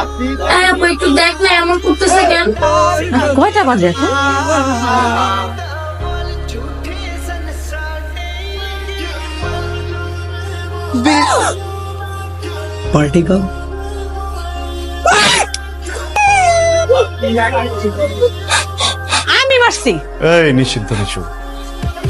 আপু একটু দেখ না এমন করতেছে কেন? কয়টা বাজে এখন? পার্টিকল আমি মারছি। এই নিষিদ্ধ কিছু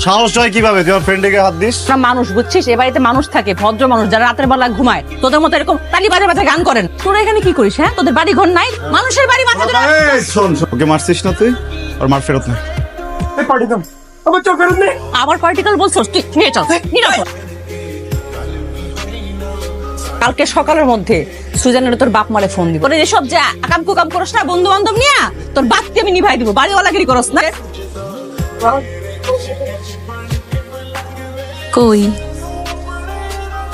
সাহস হয় কিভাবে তুই আমার ফ্রেন্ডকে হাত দিস? আমরা মানুষ বুঝছিস, এ বাড়িতে মানুষ থাকে, ভদ্র মানুষ যারা রাতের বেলা ঘুমায়। তোদের মতো এরকম তালি বাজে বাজে গান করেন। তোরা এখানে কি করিস? হ্যাঁ, তোদের বাড়ি ঘর নাই? মানুষের বাড়ি মাথা ধরে এই শোন শোন, ওকে মারছিস না তুই? আর মার ফেরত নে। এই পার্টিকল আমার চোখ ফেরত নেই। আবার পার্টিকেল বলছস? তুই নিয়ে চল, নিরাপদ। কালকে সকালের মধ্যে সুজানের তোর বাপ মারে ফোন দিব। তোর এসব যে আকাম কুকাম করস না বন্ধু বান্ধব নিয়ে, তোর বাপকে আমি নিভাই দিব। বাড়িওয়ালাগিরি করস না। কই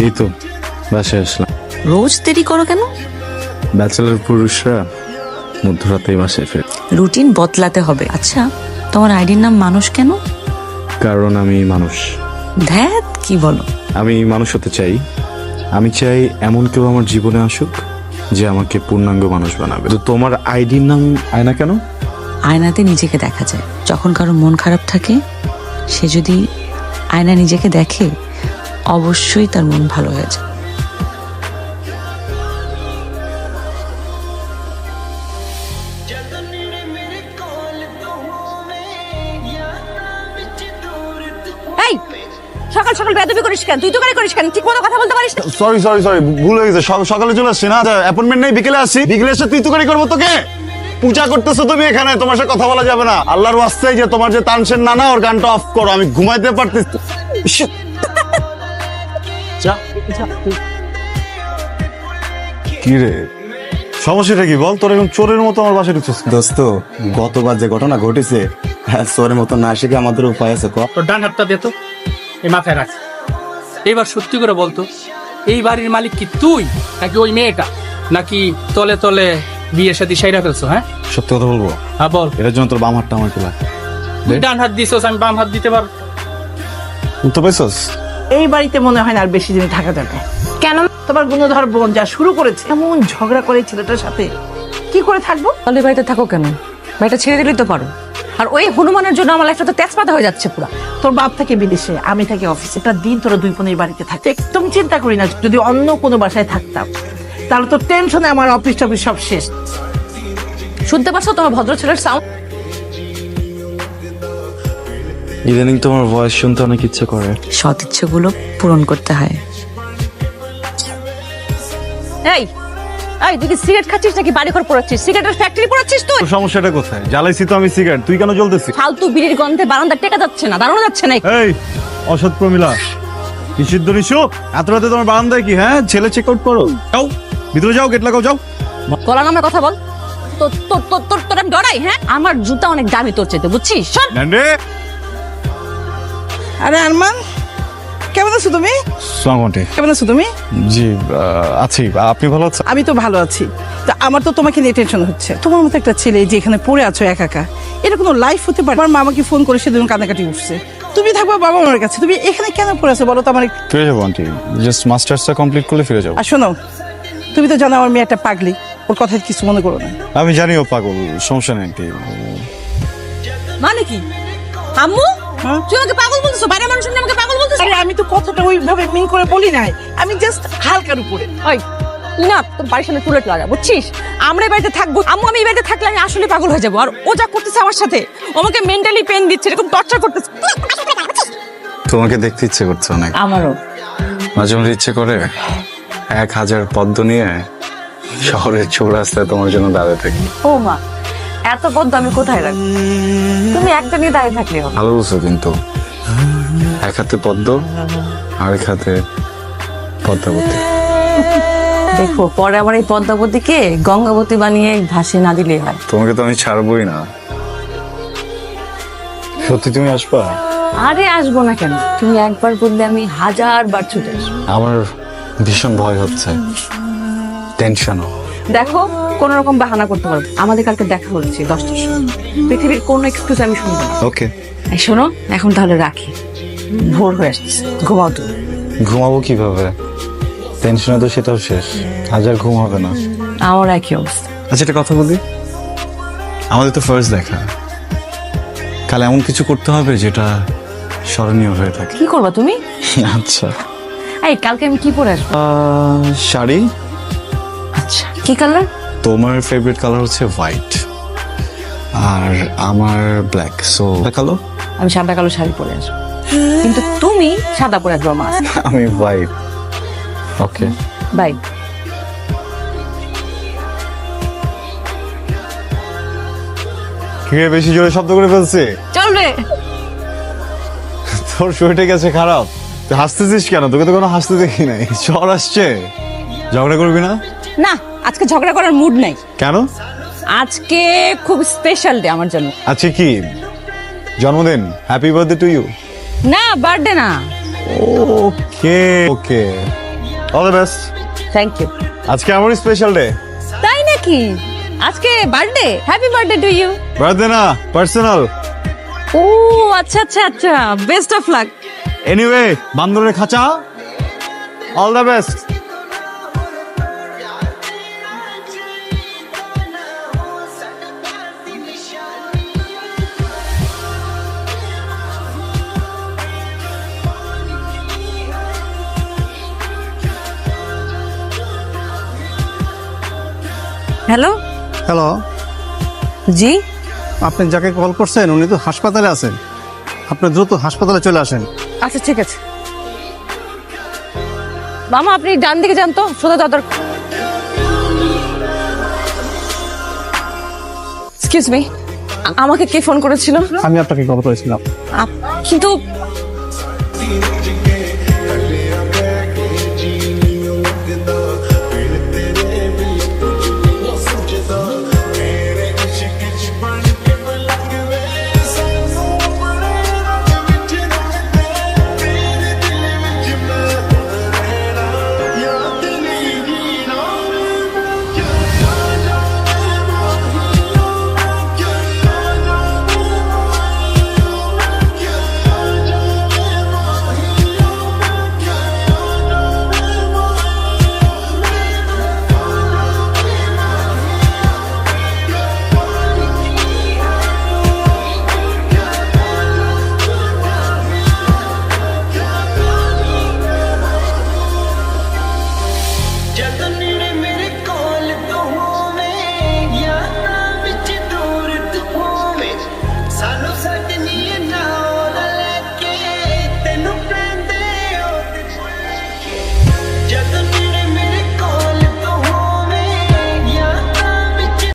এই তো বাসায় আসলাম। রোজ দেরি করো কেন? ব্যাচেলর পুরুষরা মধ্যরাতেই বাসায় ফেরে। রুটিন বদলাতে হবে। আচ্ছা, তোমার আইডির নাম মানুষ কেন? কারণ আমি মানুষ। ধ্যাত, কি বলো? আমি মানুষ হতে চাই। আমি চাই এমন কেউ আমার জীবনে আসুক যে আমাকে পূর্ণাঙ্গ মানুষ বানাবে। তো তোমার আইডির নাম আয়না কেন? আয়নাতে নিজেকে দেখা যায়। যখন কারো মন খারাপ থাকে, সে যদি আয়না নিজেকে দেখে, অবশ্যই তার মন ভালো হয়ে যায়। এই, সকাল সকাল বেয়াদবি করিস কেন? তুই তো গাড়ি করিস কেন? ঠিক মতো কথা বলতে পারিস না? সরি সরি সরি, ভুল হয়ে গেছে। সকালে চলে আসছি না, অ্যাপয়েন্টমেন্ট নেই, বিকেলে আসছি। বিকেলে এসে তুই তুকারি করবো তোকে? পূজা করতেছো তুমি এখানে, তোমার সাথে কথা বলা যাবে না। আল্লাহর ওয়াস্তে যে তোমার যে তানসেন নানা, ওর গানটা অফ করো, আমি ঘুমাইতে পারতেছি। কি রে, সমস্যাটা কি বল? তোর এখন চোরের মতো আমার বাসায় ঢুকছিস কেন? দোস্ত, গতবার যে ঘটনা ঘটেছে, হ্যাঁ সোরের মতো না শিখে আমাদের উপায় আছে ক? তোর ডান হাতটা দে তো, এই মাথায় রাখ। এইবার সত্যি করে বলতো, এই বাড়ির মালিক কি তুই নাকি ওই মেয়েটা, নাকি তলে তলে বিয়ের সাথে সাইরা ফেলছো? হ্যাঁ সত্যি কথা বলবো, হ্যাঁ বল। এটার জন্য তোর বাম হাতটা আমার কি লাগে? তুই ডান হাত দিছস, আমি বাম হাত দিতে পার। বুঝতে পারছস? এই বাড়িতে মনে হয় না আর বেশি দিন থাকা যাবে। কেন? তোমার গুণধর বোন যা শুরু করেছে, এমন ঝগড়া করে ছেলেটার সাথে, কি করে থাকবো? তাহলে বাড়িতে থাকো কেন? বাড়িটা ছেড়ে দিলেই তো পারো। আর ওই হনুমানের জন্য আমার লাইফটা তো তেজপাতা হয়ে যাচ্ছে পুরা। তোর বাপ থাকে বিদেশে, আমি থাকি অফিসে। একটা দিন তোরা দুই বোনের বাড়িতে থাকতে একদম চিন্তা করি না। যদি অন্য কোনো বাসায় থাকতাম, তাহলে তো টেনশনে আমার অফিস টফিস সব শেষ। শুনতে পারছো তোমার ভদ্র ছেলের সাউন্ড? ইদানিং তোমার ভয়েস শুনতে অনেক ইচ্ছে করে। সৎ ইচ্ছেগুলো পূরণ করতে হয়। এই এই, তুই কি সিগারেট খাচ্ছিস নাকি বাড়ি ঘর পোড়াচ্ছিস? সিগারেটের ফ্যাক্টরি পোড়াচ্ছিস তুই? তোর সমস্যাটা কোথায়? জ্বালাইছি তো আমি সিগারেট, তুই কেন জ্বলতেছিস? ফালতু বিড়ির গন্ধে বারান্দা টেকা যাচ্ছে না, দাঁড়ানো যাচ্ছে না। এই অসৎ প্রমিলা, নিষিদ্ধ নিশু, এত রাতে তোমার বারান্দায় কি? হ্যাঁ, ছেলে চেক আউট করো। যাও ভিতরে, যাও, গেট লাগাও, যাও। গলা নামে কথা বল। তোর তোর তোর তোর তোর আমি ডরাই? হ্যাঁ, আমার জুতা অনেক দামি তোর চাইতে, বুঝছিস? শোন, ল্যান্ডে। আরে আরমান, কেমন আছো তুমি? সালাম আন্টি। কেমন আছো তুমি? জি আছি, আপনি ভালো আছেন? আমি তো ভালো আছি। তা আমার তো তোমাকে নিয়ে টেনশন হচ্ছে। তোমার মতো একটা ছেলে যে এখানে পড়ে আছো একা একা, এটা কোনো লাইফ হতে পারে? আমার মামাকে ফোন করে সেদিন কান্নাকাটি উঠছে। তুমি থাকবে বাবা মার কাছে, তুমি এখানে কেন পড়ে আছো বলো তো আমার? ফিরে যাবো আন্টি, জাস্ট মাস্টার্সটা কমপ্লিট করলে ফিরে যাবো। আর শোনো, তুমি তো জানো আমার মেয়ে একটা পাগলি, ওর কথা কিছু মনে করো না। আমি জানি ও পাগল, সমস্যা নেই আন্টি। মানে কি আম্মু? হ্যাঁ? তুই আমাকে পাগল বলছিস? বাইরের মানুষ আমাকে পাগল বলছিস? আরে আমি তো কথাটা ওইভাবে মিন করে বলি নাই, আমি জাস্ট হালকার উপরে। ওই না, তোর বাড়ির সামনে টুলেট লাগা, বুঝছিস? আমরা এই বাড়িতে থাকবো, আম্মু আমি এই বাড়িতে থাকলে আমি আসলে পাগল হয়ে যাবো। আর ও যা করতেছে আমার সাথে, ও আমাকে মেন্টালি পেন দিচ্ছে, এরকম টর্চার করতেছে। তোমাকে দেখতে ইচ্ছে করছে অনেক। আমারও মাঝে মাঝে ইচ্ছে করে 1000 পদ্ম নিয়ে শহরের চৌরাস্তায় তোমার জন্য দাঁড়িয়ে থাকি। ও মা, এত পদ্ম আমি কোথায় রাখবো? তুমি একটা নিয়ে দাঁড়িয়ে থাকলে হবে। ভালো বলছো, কিন্তু এক হাতে পদ্ম, আরেক হাতে পদ্মাবতী। দেখো, পরে আমার এই পদ্মাবতীকে গঙ্গাবতী বানিয়ে ভাসিয়ে না দিলেই হয়। তোমাকে তো আমি ছাড়বই না। সত্যি তুমি আসবা? আরে আসবো না কেন? তুমি একবার বললে আমি 1000 বার ছুটে আসবো। আমার ভীষণ ভয় হচ্ছে, টেনশনও। দেখো, কোন রকম বাহানা করতে পারবো। আমাদের কালকে দেখা হচ্ছে 10টার সময়। পৃথিবীর কোন এক্সকিউজ আমি শুনবো না। ওকে, এই শোনো, এখন তাহলে রাখি, ভোর হয়ে আসছে, ঘুমাও তুমি। ঘুমাবো কিভাবে? টেনশনে তো সেটাও শেষ, 1000 ঘুম হবে না। আমার একই অবস্থা। আচ্ছা একটা কথা বলি, আমাদের তো ফার্স্ট দেখা, কাল এমন কিছু করতে হবে যেটা স্মরণীয় হয়ে থাকে। কি করবা তুমি? আচ্ছা এই কালকে আমি কি পরে আসবো? শাড়ি। আচ্ছা কি কালার? তোমার ফেভারিট কালার হচ্ছে হোয়াইট আর আমার ব্ল্যাক, সো কালো। আমি সাদা কালো শাড়ি পরে আসবো, কিন্তু তুমি সাদা পরে আসবো মা। আমি হোয়াইট। Okay bye. কে বেশি জোরে শব্দ করে ফেলছে? চলবে। তোর শরীরটা গেছে খারাপ, তুই হাসতেছিস কেন? তোকে তো কোনো হাসতে দেখি নাই। জ্বর আসছে, ঝগড়া করবি না? না আজকে ঝগড়া করার মুড নাই। কেন? আজকে খুব স্পেশাল ডে আমার জন্য। আচ্ছা কি জন্মদিন? Happy birthday to you. না বার্থডে না। Okay okay, all the best. Thank you. আজকে আমারই স্পেশাল ডে। তাই নাকি? আজকে birthday? Happy birthday to you. Birthday না, পার্সোনাল। ও আচ্ছা আচ্ছা আচ্ছা, বেস্ট অফ লাক। এনিওয়ে, বান্দরের খাঁচা, all the best. Hello. Hello, জি আপনি যাকে কল করছেন উনি তো হাসপাতালে আছেন। আপনি দ্রুত হাসপাতালে চলে আসেন। আচ্ছা ঠিক আছে। মামা আপনি ডান দিকে যান তো, সোজা দাদর। এক্সকিউজ মি, আমাকে কে ফোন করেছিল? আমি আপনাকে কল করেছিলাম। কিন্তু